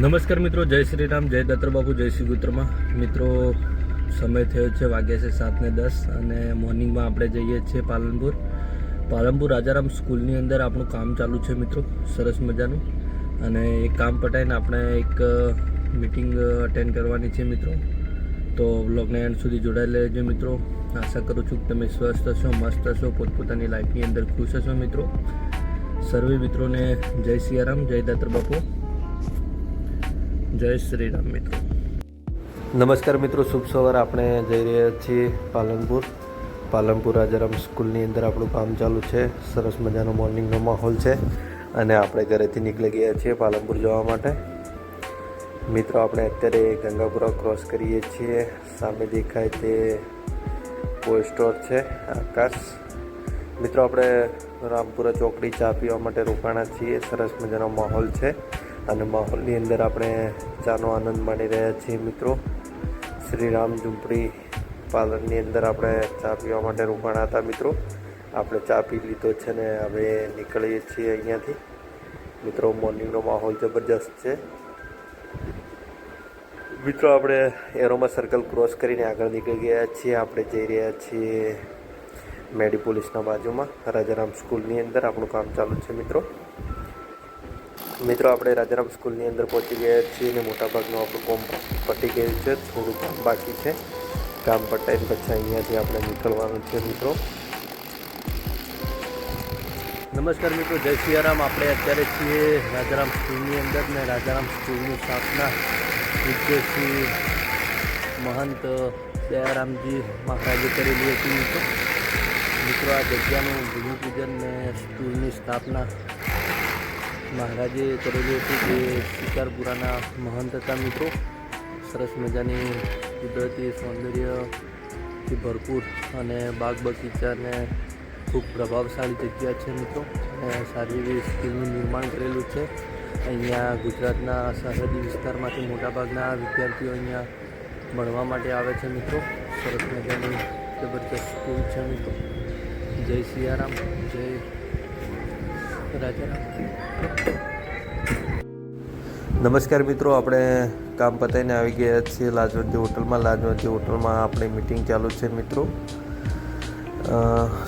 નમસ્કાર મિત્રો, જય શ્રી રામ, જય દત્તર બાપુ, જય શ્રી ગુત્રમાં. મિત્રો, સમય થયો છે, વાગ્યા છે 7:10 અને મોર્નિંગમાં આપણે જઈએ છીએ પાલનપુર રાજારામ સ્કૂલની અંદર આપણું કામ ચાલુ છે મિત્રો, સરસ મજાનું. અને એ કામ પટાઈને આપણે એક મીટિંગ અટેન્ડ કરવાની છે મિત્રો. તો બ્લોગના એન્ડ સુધી જોડાયેલા રહેજો મિત્રો. આશા કરું છું કે તમે સ્વસ્થ હશો, મસ્ત હશો, પોતપોતાની લાઈફની અંદર ખુશ હશો મિત્રો. સર્વે મિત્રોને જય સિયારામ, જય દાતર બાપુ, જય શ્રી રામ મિત્રો. નમસ્કાર મિત્રો, શુભ સવાર. આપણે જઈ રહ્યા છીએ પાલનપુર રાજારામ સ્કૂલની અંદર આપણું કામ ચાલુ છે. સરસ મજાનો મોર્નિંગનો માહોલ છે અને આપણે ઘરેથી નીકળી ગયા છીએ પાલનપુર જવા માટે. મિત્રો, આપણે અત્યારે ગંગાપુરા ક્રોસ કરીએ છીએ. સામે દેખાય તે પોસ્ટ સ્ટોર છે આકાશ. મિત્રો, આપણે રામપુરા ચોકડી ચા પીવા માટે રોકાણા છીએ. સરસ મજાનો માહોલ છે અને માહોલની અંદર આપણે ચાનો આનંદ માણી રહ્યા છીએ મિત્રો. શ્રી રામ ઝૂંપડી પાર્લરની અંદર આપણે ચા પીવા માટે રોકાણા હતા મિત્રો. આપણે ચા પી લીધો છે ને હવે નીકળીએ છીએ અહીંયાથી. મિત્રો, મોર્નિંગનો માહોલ જબરજસ્ત છે. મિત્રો, આપણે એરોમા સર્કલ ક્રોસ કરીને આગળ નીકળી ગયા છીએ. આપણે જઈ રહ્યા છીએ મેડી પોલીસના બાજુમાં રાજારામ સ્કૂલની અંદર આપણું કામ ચાલુ છે મિત્રો. આપણે રાજારામ સ્કૂલની અંદર પહોંચી ગયા છીએ અને મોટાભાગનું આપણું કામ પતી ગયું છે. થોડું કામ બાકી છે. કામ પતાવીને પછી અહીંયાથી આપણે નીકળવાનું છે મિત્રો. નમસ્કાર મિત્રો, જય સિયારામ. આપણે અત્યારે છીએ રાજારામ સ્કૂલની અંદર ને રાજારામ સ્કૂલની સ્થાપના પૂજ્ય શ્રી મહંત દયારામજી મહારાજે કરેલી હતી મિત્રો. આ જગ્યાનું ભૂમિપૂજન ને સ્કૂલની સ્થાપના મહારાજે કરેલી હતી, જે શિકારપુરાના મહંત હતા મિત્રો. સરસ મજાની કુદરતી સૌંદર્યથી ભરપૂર અને બાગ બગીચાને ખૂબ પ્રભાવશાળી જગ્યા છે મિત્રો. અને સારી એવી સ્કૂલનું નિર્માણ કરેલું છે. અહીંયા ગુજરાતના સરહદી વિસ્તારમાંથી મોટાભાગના વિદ્યાર્થીઓ અહીંયા ભણવા માટે આવે છે મિત્રો. સરસ મજાની જબરજસ્ત સ્કૂલ છે મિત્રો. જય સિયારામ, જય રાજારામ. નમસ્કાર મિત્રો, આપણે કામ પતાવીને આવી ગયા છીએ લાજવંતી હોટલમાં આપણી મિટિંગ ચાલુ છે મિત્રો.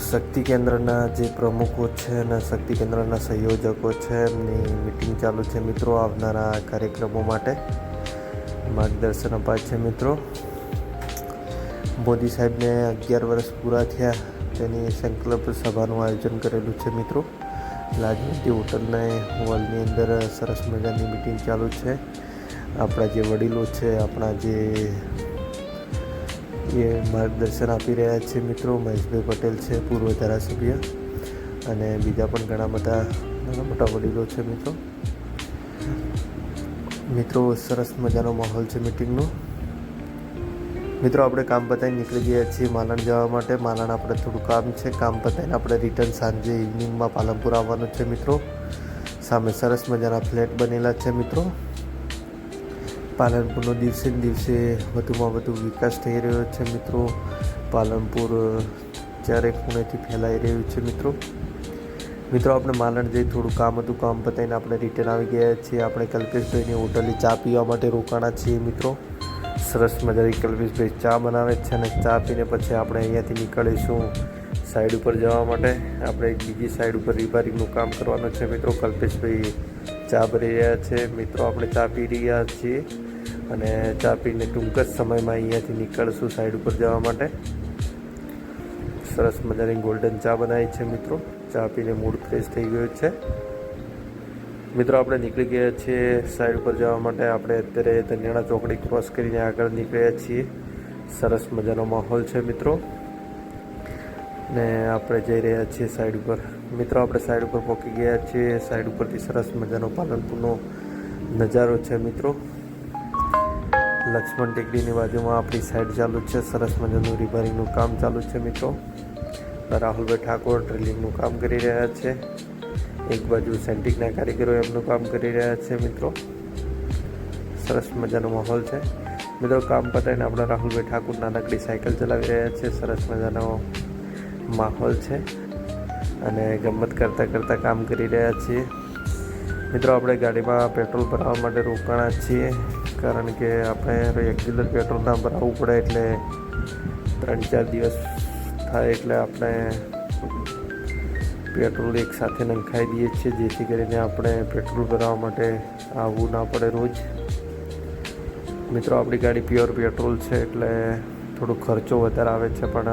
શક્તિ કેન્દ્રના જે પ્રમુખો છે અને શક્તિ કેન્દ્રના સંયોજકો છે એમની મિટિંગ ચાલુ છે મિત્રો. આવનારા કાર્યક્રમો માટે માર્ગદર્શન અપાય છે મિત્રો. મોદી સાહેબને 11 વર્ષ પૂરા થયા તેની સંકલ્પ સભાનું આયોજન કરેલું છે મિત્રો. લાજવંતી હોટલના હોલની અંદર સરસ મજાની મિટિંગ ચાલુ છે. આપણા જે વડીલો છે, આપણા જે એ માર્ગદર્શન આપી રહ્યા છે મિત્રો. મહેશભાઈ પટેલ છે, પૂર્વ ધારાસભ્ય, અને બીજા પણ ઘણા બધા નાના મોટા વડીલો છે મિત્રો. સરસ મજાનો માહોલ છે મિટિંગનો. મિત્રો, આપણે કામ પતાવીને નીકળી ગયા છીએ માલણ જવા માટે. માલણ આપણે થોડું કામ છે. કામ પતાવીને આપણે રિટર્ન સાંજે ઇવનિંગમાં પાલનપુર આવવાનું છે મિત્રો. સામે સરસ મજાના ફ્લેટ બનેલા છે મિત્રો. પાલનપુરનો દિવસે ને દિવસે વધુમાં વધુ વિકાસ થઈ રહ્યો છે મિત્રો. પાલનપુર ચારે ખૂણેથી ફેલાઈ રહ્યું છે મિત્રો. આપણે માલણ જઈ થોડું કામ હતું, કામ પતાવીને આપણે રિટર્ન આવી ગયા છીએ. આપણે કલ્પેશભાઈની હોટલે ચા પીવા માટે રોકાણા છીએ મિત્રો. સરસ મજાની કલ્પેશભાઈ ચા બનાવે છે અને ચા પીને પછી આપણે અહીંયાથી નીકળીશું સાઈડ ઉપર જવા માટે. આપણે એક બીજી સાઈડ ઉપર રિપેરિંગનું કામ કરવાનું છે મિત્રો. કલ્પેશભાઈ ચા ભરી રહ્યા છે મિત્રો. આપણે ચા પી રહ્યા છીએ અને ચા પીને ટૂંક જ સમયમાં અહીંયાથી નીકળશું સાઈડ ઉપર જવા માટે. સરસ મજાની ગોલ્ડન ચા બનાવી છે મિત્રો. ચા પીને મૂડ ફ્રેશ થઈ ગયો છે મિત્રો. આપણે નીકળી ગયા છીએ સાઈડ ઉપર જવા માટે. આપણે અત્યારે ધન્યાણા ચોકડી ક્રોસ કરીને આગળ નીકળ્યા છીએ. સરસ મજાનો માહોલ છે મિત્રો ને આપણે જઈ રહ્યા છીએ સાઈડ ઉપર. મિત્રો, આપણે સાઈડ ઉપર પહોંચી ગયા છીએ. સાઈડ ઉપરથી સરસ મજાનો પાલનપુરનો નજારો છે મિત્રો. લક્ષ્મણ ટેકરીની બાજુમાં આપણી સાઈડ ચાલુ છે. સરસ મજાનું રિપેરિંગનું કામ ચાલુ છે મિત્રો. રાહુલભાઈ ઠાકોર ડ્રિલિંગનું કામ કરી રહ્યા છે. એક બાજુ સેન્ટિકના કારીગરો એમનું કામ કરી રહ્યા છે મિત્રો. સરસ મજાનો માહોલ છે મિત્રો. કામ પતાવીને આપણા રાહુલભાઈ ઠાકોર નાનકડી સાયકલ ચલાવી રહ્યા છે. સરસ મજાનો માહોલ છે અને ગમત કરતાં કામ કરી રહ્યા છીએ. મિત્રો આપણે ગાડીમાં પેટ્રોલ ભરાવવા માટે રોકાણા છીએ, કારણ કે આપણે રેગ્યુલર પેટ્રોલ ના ભરાવવું પડે, એટલે 3-4 દિવસ થાય એટલે આપણે પેટ્રોલ એક સાથે નંખાઈ દઈએ છીએ, જેથી કરીને આપણે પેટ્રોલ ભરાવવા માટે આવવું ના પડે રોજ. મિત્રો આપણી ગાડી પ્યોર પેટ્રોલ છે એટલે થોડો ખર્ચો વધારે આવે છે, પણ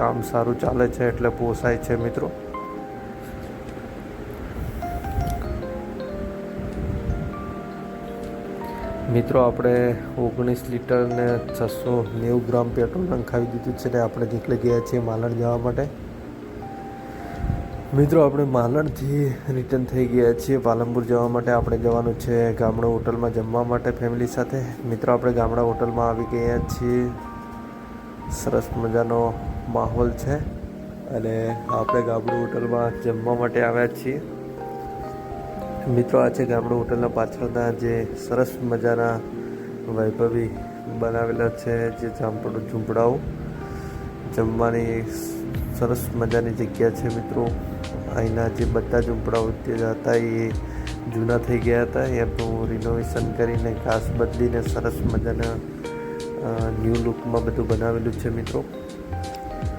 કામ સારું ચાલે છે એટલે પોસાય છે. મિત્રો આપણે 19 લીટર ને 690 ગ્રામ પેટ્રોલ નંખાવી દીધું છે ને આપણે નીકળી ગયા છીએ માલણ જવા માટે. મિત્રો આપણે માલણથી રિટર્ન થઈ ગયા છીએ પાલનપુર જવા માટે. આપણે જવાનું છે ગામડા હોટલમાં જમવા માટે ફેમિલી સાથે. મિત્રો આપણે ગામડા હોટલમાં આવી ગયા છીએ. સરસ મજાનો માહોલ છે અને આપણે ગામડા હોટલમાં જમવા માટે આવ્યા છીએ. મિત્રો આ છે ગામડા હોટલના પાછળના જે સરસ મજાના વૈભવી બનાવેલા છે, જે ઝૂંપડાઓ જમવાની સરસ મજાની જગ્યા છે. મિત્રો અહીંના જે બધા ઝૂંપડાઓ જે હતા એ જૂના થઈ ગયા હતા, એનું રિનોવેશન કરીને ઘાસ બદલીને સરસ મજાના ન્યૂ લુકમાં બધું બનાવેલું છે. મિત્રો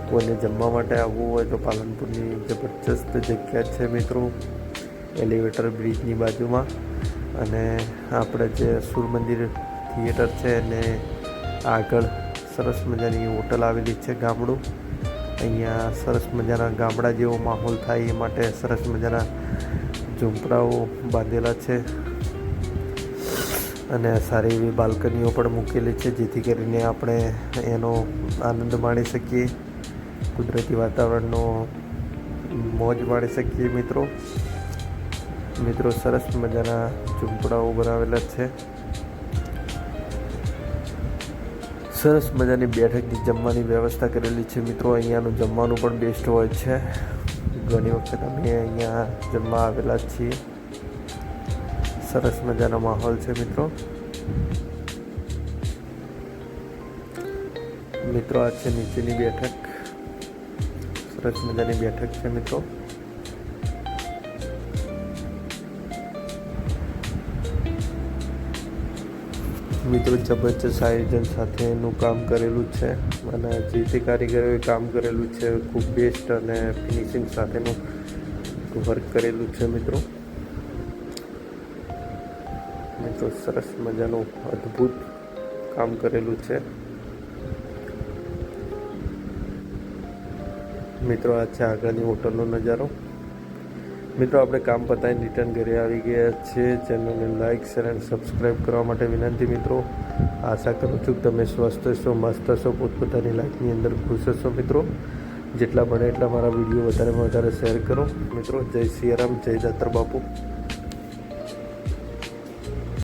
કોઈને જમવા માટે આવવું હોય તો પાલનપુરની જબરજસ્ત જગ્યા છે. મિત્રો એલિવેટર બ્રિજની બાજુમાં, અને આપણે જે સૂર મંદિર થિયેટર છે એને આગળ સરસ મજાની હોટલ આવેલી છે ગામડું. અહીંયા સરસ મજાના ગામડા જેવો માહોલ થાય એ માટે સરસ મજાના ઝૂંપડાઓ બાંધેલા છે, અને સારી એવી બાલ્કનીઓ પણ મૂકેલી છે, જેથી કરીને આપણે એનો આનંદ માણી શકીએ, કુદરતી વાતાવરણનો મોજ માણી શકીએ. મિત્રો સરસ મજાના ઝૂંપડાઓ બનાવેલા છે. સરસ મજાની બેઠકની જમવાની વ્યવસ્થા કરેલી છે. મિત્રો અહીંયાનું જમવાનું પણ બેસ્ટ હોય છે. ઘણી વખત અમે અહીંયા જમવા આવેલા છીએ. સરસ મજાનો માહોલ છે. મિત્રો આ છે નીચેની બેઠક. સરસ મજાની બેઠક છે. મિત્રો જબરજસ્ત આયોજન સાથેનું કામ કરેલું છે, અને જે તે કારીગરોએ કામ કરેલું છે ખૂબ બેસ્ટ અને ફિનિશિંગ સાથેનું વર્ક કરેલું છે. મિત્રો સરસ મજાનું અદ્ભુત કામ કરેલું છે. મિત્રો આ છે આગળની હોટલનો નજારો. મિત્રો આપણે કામ પતાવીને રિટર્ન ઘરે આવી ગયા છીએ. ચેનલને લાઇક, શેર અને સબસ્ક્રાઈબ કરવા માટે વિનંતી. મિત્રો આશા કરું છું કે તમે સ્વસ્થ હશો, મસ્ત હશો, પોતપોતાની લાઈફની અંદર ખુશ હશો. મિત્રો જેટલા બને એટલા મારા વિડીયો વધારેમાં વધારે શેર કરો. મિત્રો જય સિયારામ, જય દાતર બાપુ.